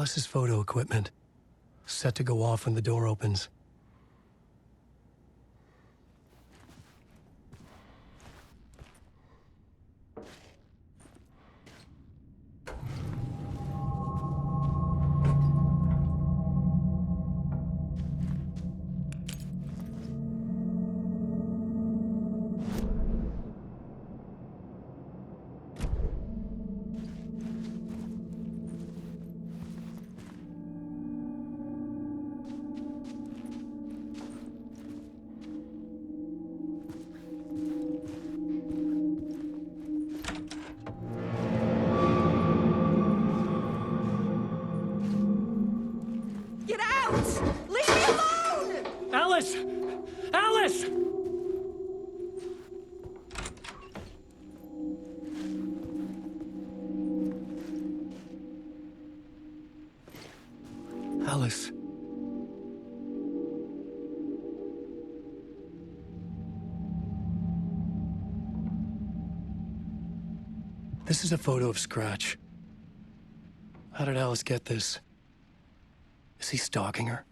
Alice's photo equipment, set to go off when the door opens. Get out! Leave me alone! Alice! Alice! Alice. This is a photo of Scratch. How did Alice get this? Is he stalking her?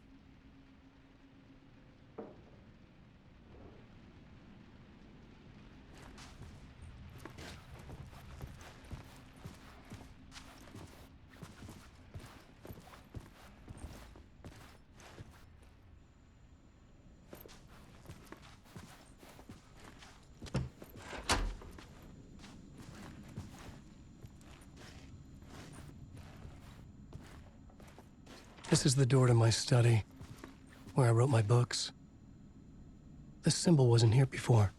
This is the door to my study, where I wrote my books. This symbol wasn't here before.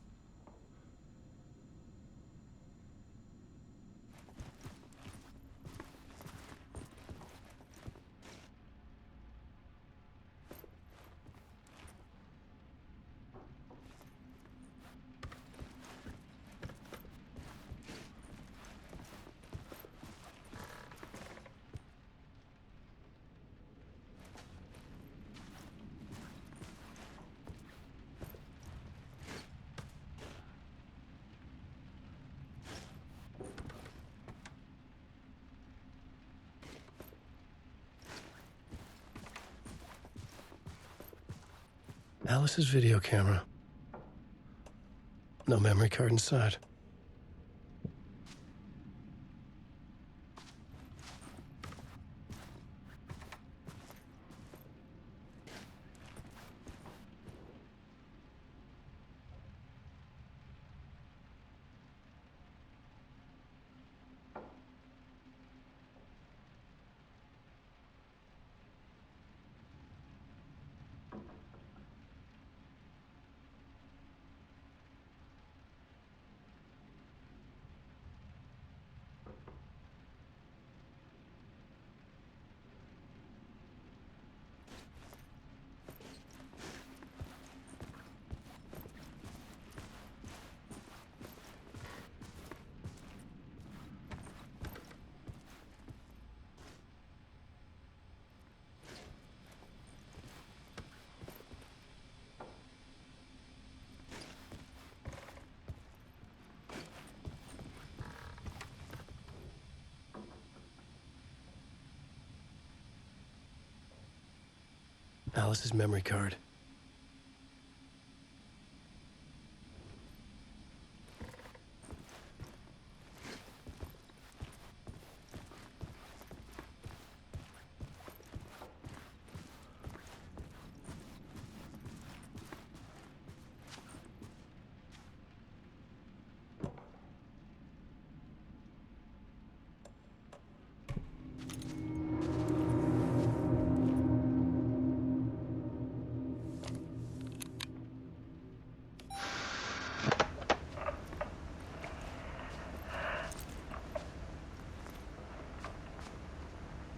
Alice's video camera. No memory card inside. Alice's memory card.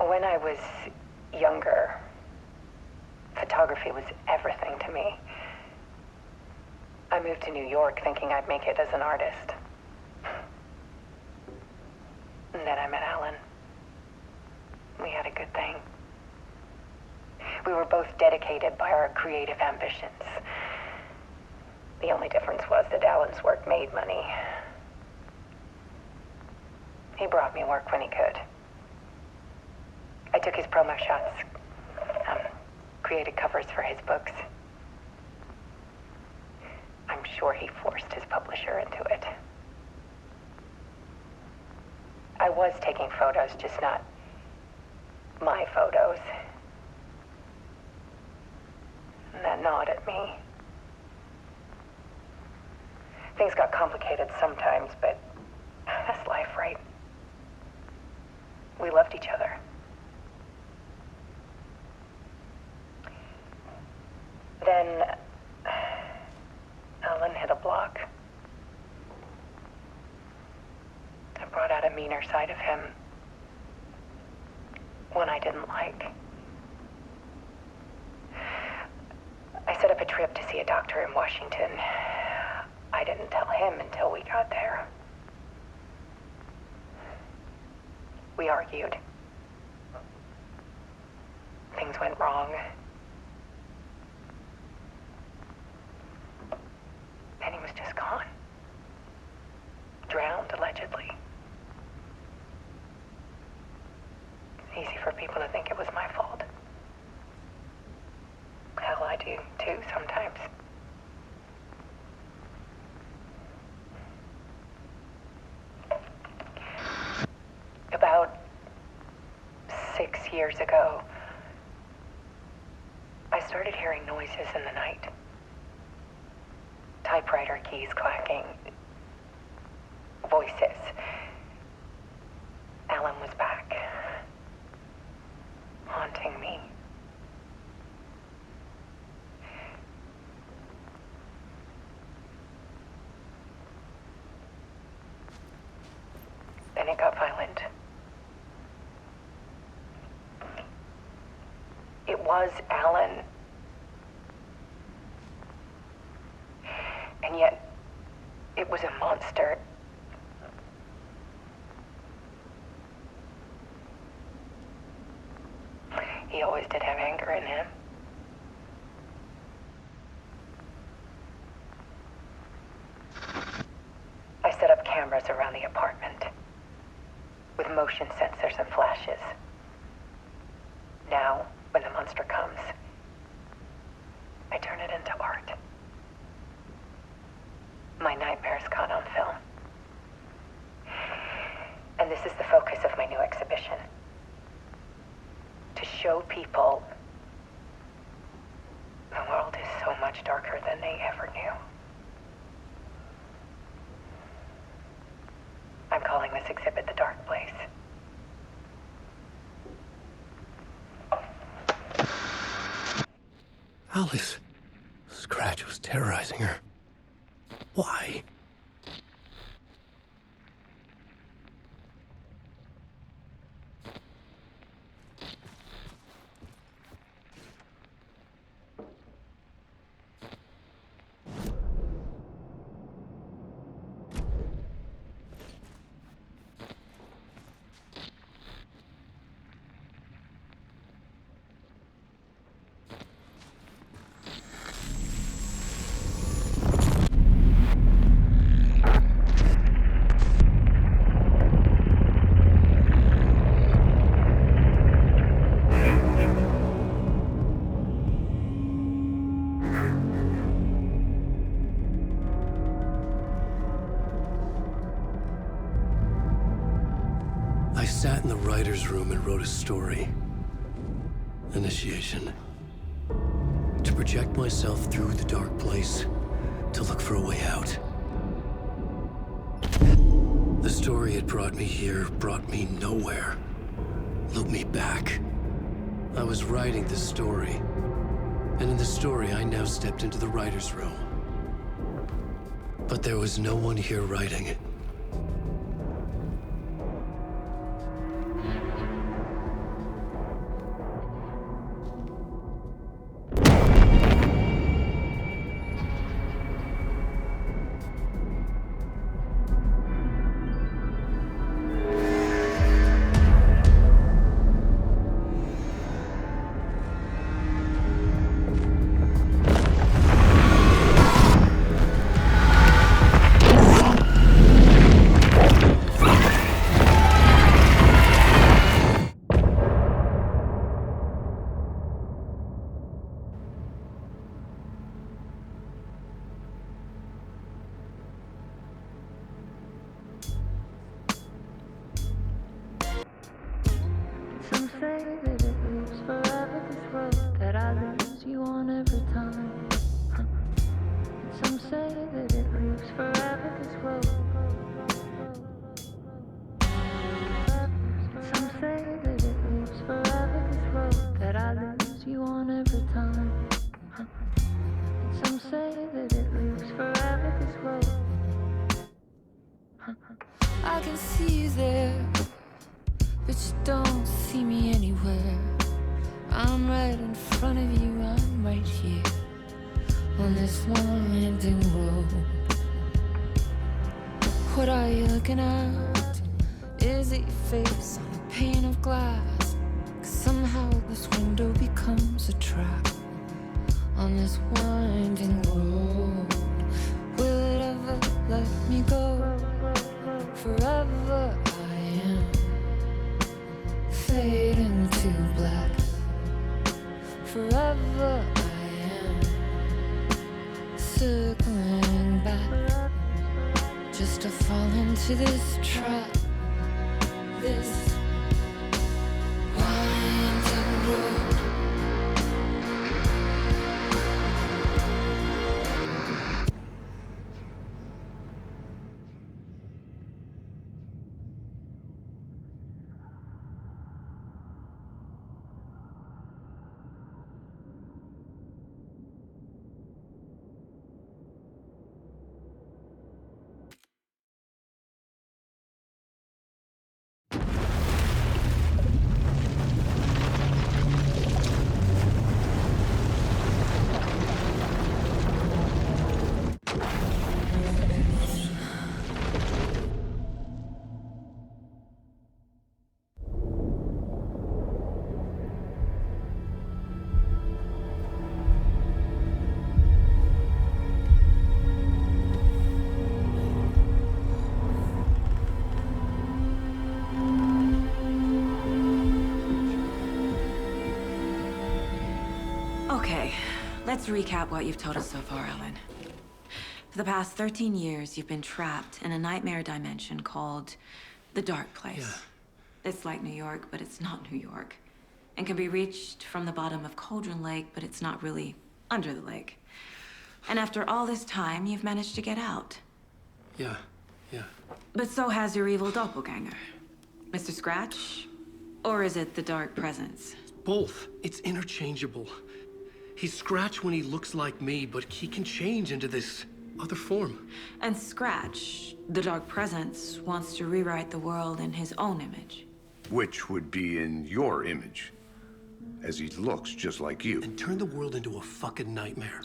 When I was younger, photography was everything to me. I moved to New York thinking I'd make it as an artist. And then I met Alan. We had a good thing. We were both dedicated by our creative ambitions. The only difference was that Alan's work made money. He brought me work when he could. I took his promo shots. Created covers for his books. I'm sure he forced his publisher into it. I was taking photos, just not my photos. And that gnawed at me. Things got complicated sometimes, but that's life, right? We loved each other. Then Alan hit a block. I brought out a meaner side of him. One I didn't like. I set up a trip to see a doctor in Washington. I didn't tell him until we got there. We argued. Things went wrong. Then he was just gone. Drowned, allegedly. Easy for people to think it was my fault. Hell, I do too sometimes. About 6 years ago, I started hearing noises in the night. Typewriter keys clacking. Voices. Alan was back. Haunting me. Then it got violent. It was Alan. And yet, it was a monster. He always did have anger in him. I set up cameras around the apartment with motion sensors and flashes. Now, when the monster comes, I turn it into art. My nightmares caught on film. And this is the focus of my new exhibition. To show people the world is so much darker than they ever knew. I'm calling this exhibit The Dark Place. Alice. Scratch was terrorizing her. Why? I sat in the writer's room and wrote a story. Initiation. To project myself through the dark place, to look for a way out. The story had brought me here, brought me nowhere. Looped me back. I was writing the story. And in the story, I now stepped into the writer's room. But there was no one here writing it. right in front of you, I'm right here on this winding road. What are you looking at? Is it your face on a pane of glass? 'Cause somehow this window becomes a trap on this winding road. Will it ever let me go? Forever I am fading to black. Forever I am circling back, just to fall into this trap, this winding road. Okay, let's recap what you've told us so far, Ellen. For the past 13 years, you've been trapped in a nightmare dimension called the Dark Place. Yeah. It's like New York, but it's not New York. And can be reached from the bottom of Cauldron Lake, but it's not really under the lake. And after all this time, you've managed to get out. Yeah. But so has your evil doppelganger. Mr. Scratch? Or is it the Dark Presence? Both. It's interchangeable. He's Scratch when he looks like me, but he can change into this other form. And Scratch, the Dark Presence, wants to rewrite the world in his own image. Which would be in your image, as he looks just like you. And turn the world into a fucking nightmare.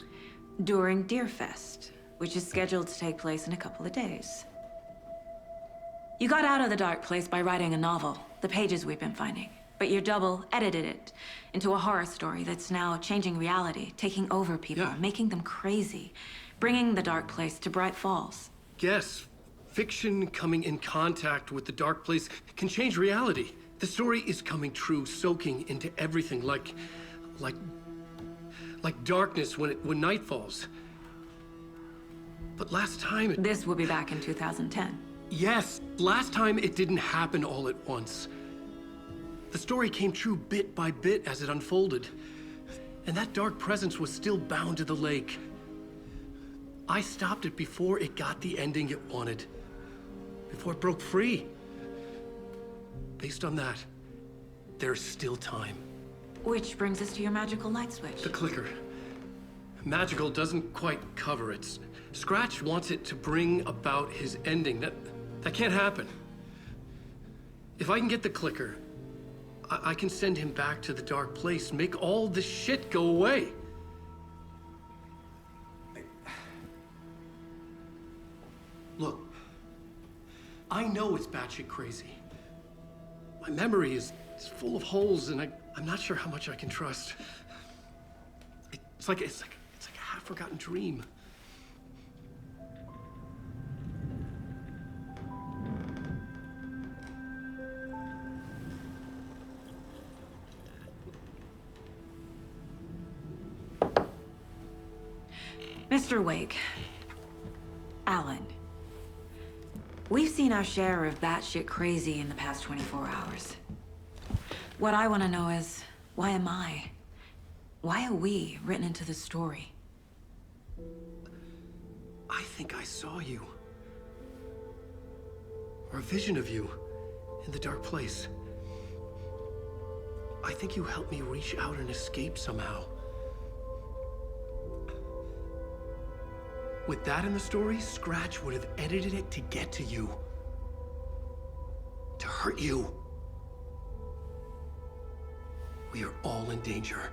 During Deerfest, which is scheduled to take place in a couple of days. You got out of the Dark Place by writing a novel, the pages we've been finding. But your double edited it into a horror story that's now changing reality, taking over people, Yeah. making them crazy, bringing the Dark Place to Bright Falls. Yes, fiction coming in contact with the Dark Place can change reality. The story is coming true, soaking into everything like darkness when night falls. But last time This will be back in 2010. Yes, last time it didn't happen all at once. The story came true bit by bit as it unfolded. And that dark presence was still bound to the lake. I stopped it before it got the ending it wanted. Before it broke free. Based on that, there's still time. Which brings us to your magical light switch. The clicker. Magical doesn't quite cover it. Scratch wants it to bring about his ending. That can't happen. If I can get the clicker, I can send him back to the Dark Place, make all this shit go away. Look, I know it's batshit crazy. My memory is full of holes, and I'm not sure how much I can trust. It's like a half-forgotten dream. Mr. Wake, Alan, we've seen our share of batshit crazy in the past 24 hours. What I want to know is, why am I? Why are we written into the story? I think I saw you. Or a vision of you in the Dark Place. I think you helped me reach out and escape somehow. With that in the story, Scratch would have edited it to get to you. To hurt you. We are all in danger.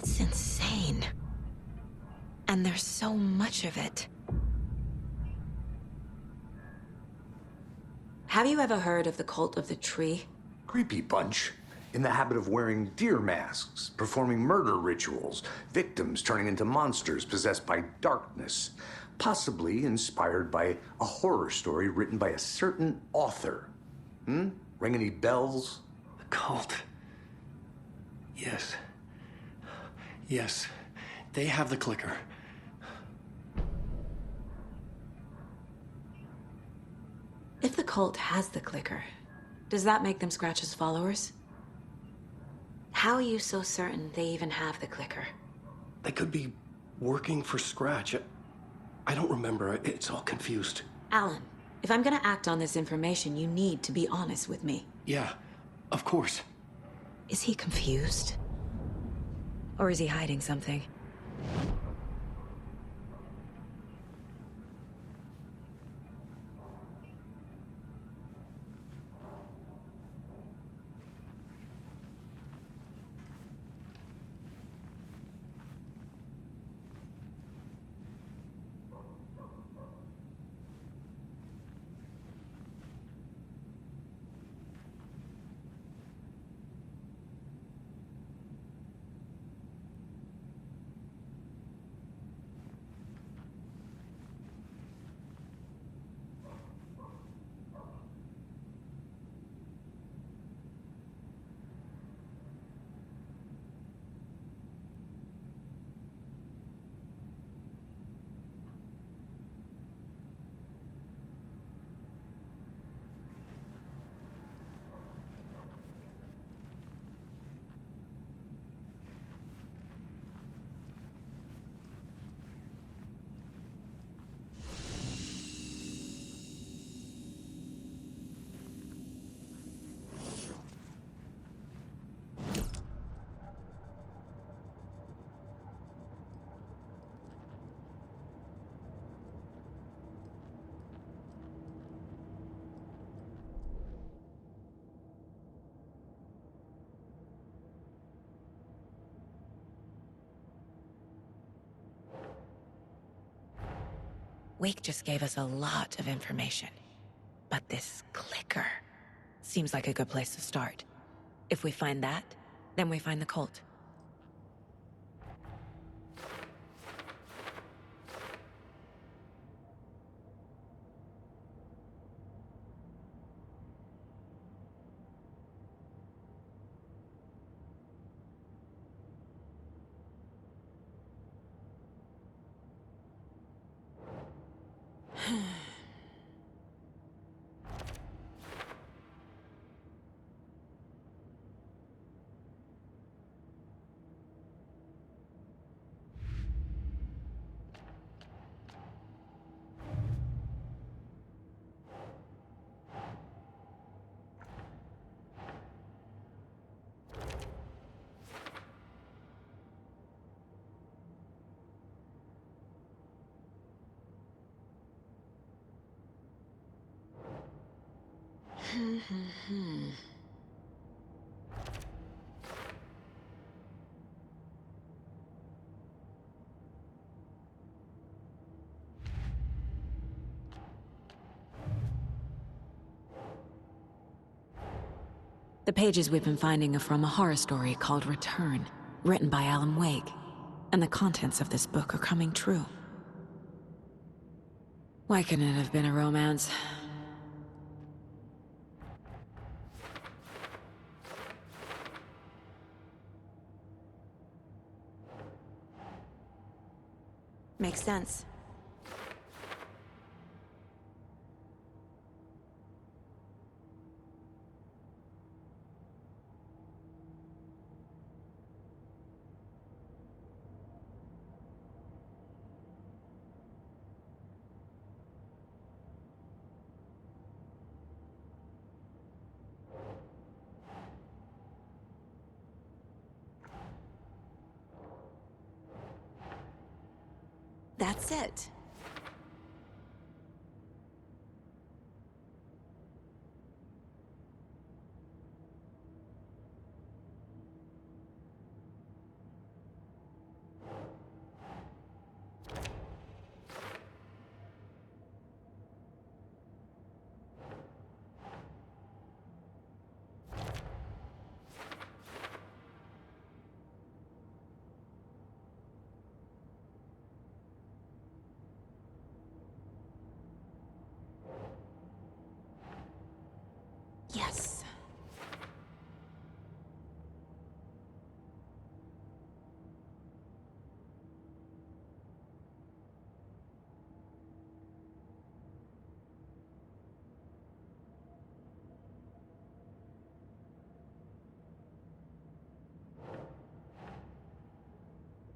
It's insane. And there's so much of it. Have you ever heard of the Cult of the Tree? Creepy bunch. In the habit of wearing deer masks, performing murder rituals, victims turning into monsters possessed by darkness, possibly inspired by a horror story written by a certain author. Ring any bells? The cult. Yes. Yes. They have the clicker. If the cult has the clicker, does that make them Scratch's followers? How are you so certain they even have the clicker? They could be working for Scratch. I don't remember. It's all confused. Alan, if I'm gonna act on this information, you need to be honest with me. Yeah, of course. Is he confused? Or is he hiding something? Wake just gave us a lot of information. But this clicker seems like a good place to start. If we find that, then we find the cult. The pages we've been finding are from a horror story called Return, written by Alan Wake. And the contents of this book are coming true. Why couldn't it have been a romance? Makes sense. That's it.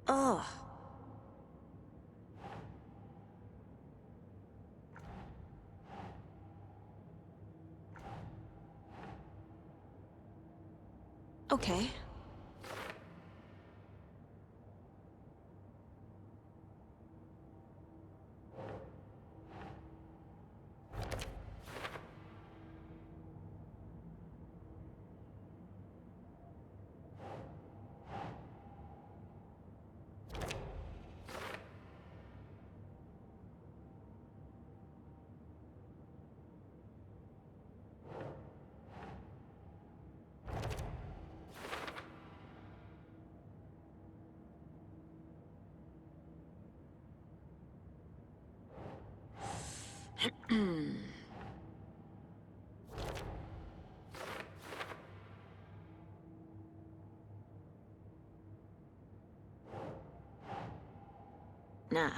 Ugh. Okay. Nah.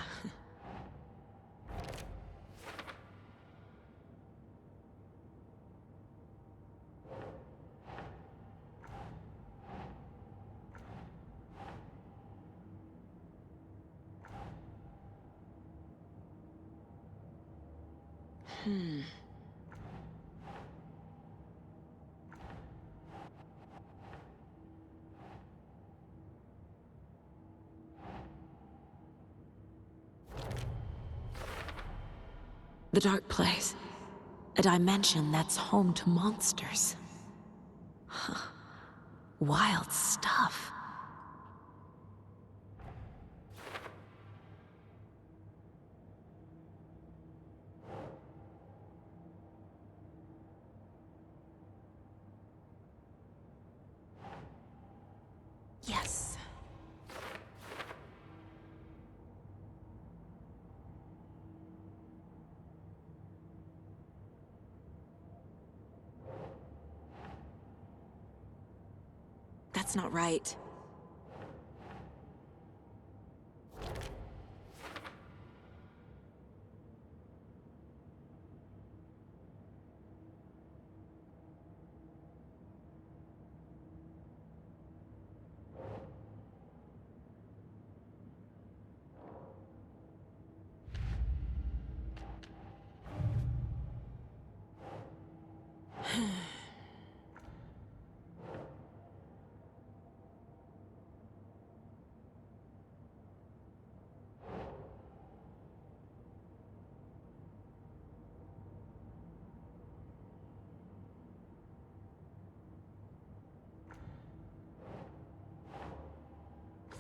The Dark Place. A dimension that's home to monsters. Huh. Wild stuff. Yes. That's not right.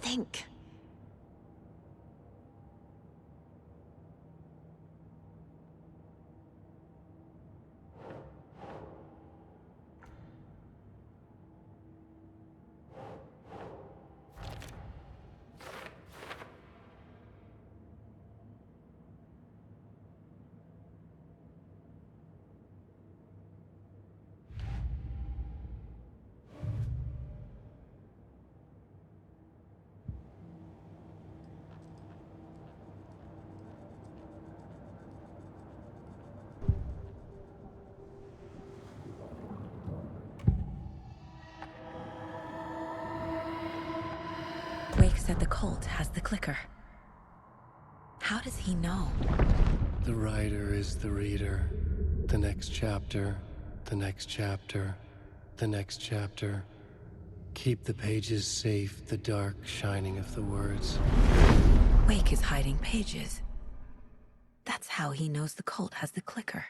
Think. Wake said the cult has the clicker. How does he know? The writer is the reader. The next chapter, the next chapter, the next chapter. Keep the pages safe, the dark shining of the words. Wake is hiding pages. That's how he knows the cult has the clicker.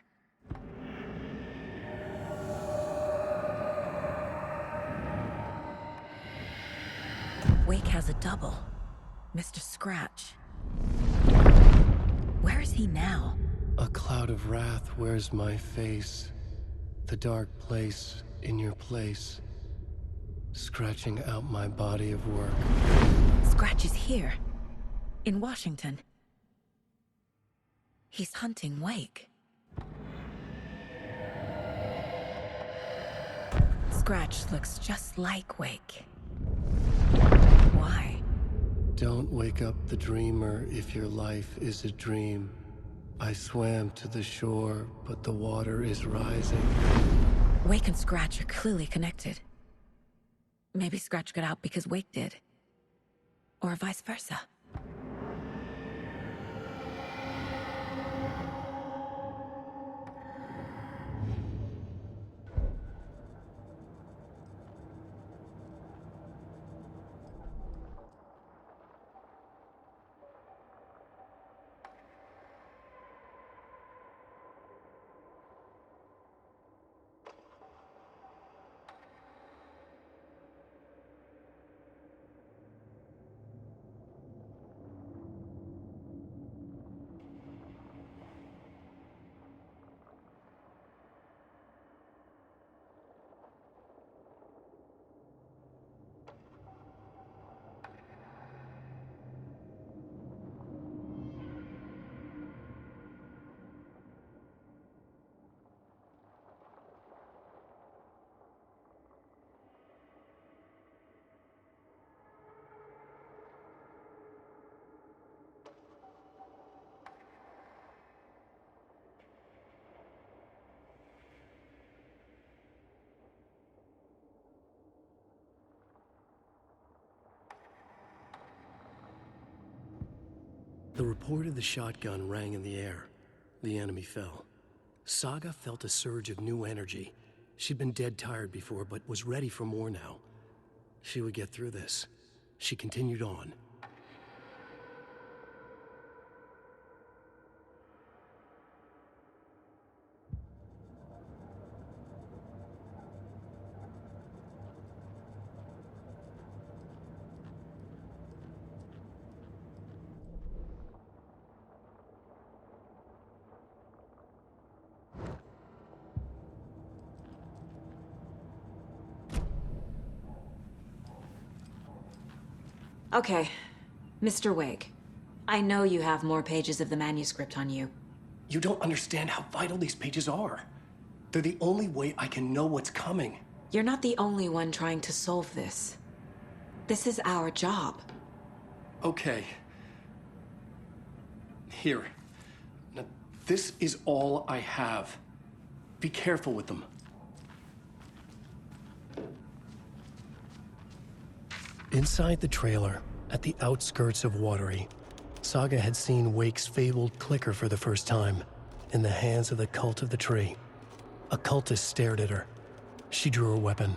Wake has a double. Mr. Scratch. Where is he now? A cloud of wrath wears my face. The dark place in your place. Scratching out my body of work. Scratch is here. In Washington. He's hunting Wake. Scratch looks just like Wake. Why? Don't wake up the dreamer if your life is a dream. I swam to the shore, but the water is rising. Wake and Scratch are clearly connected. Maybe Scratch got out because Wake did. Or vice versa. The report of the shotgun rang in the air. The enemy fell. Saga felt a surge of new energy. She'd been dead tired before, but was ready for more now. She would get through this. She continued on. Okay, Mr. Wake. I know you have more pages of the manuscript on you. You don't understand how vital these pages are. They're the only way I can know what's coming. You're not the only one trying to solve this. This is our job. Okay. Here. Now, this is all I have. Be careful with them. Inside the trailer, at the outskirts of Watery, Saga had seen Wake's fabled clicker for the first time, in the hands of the Cult of the Tree. A cultist stared at her. She drew her weapon,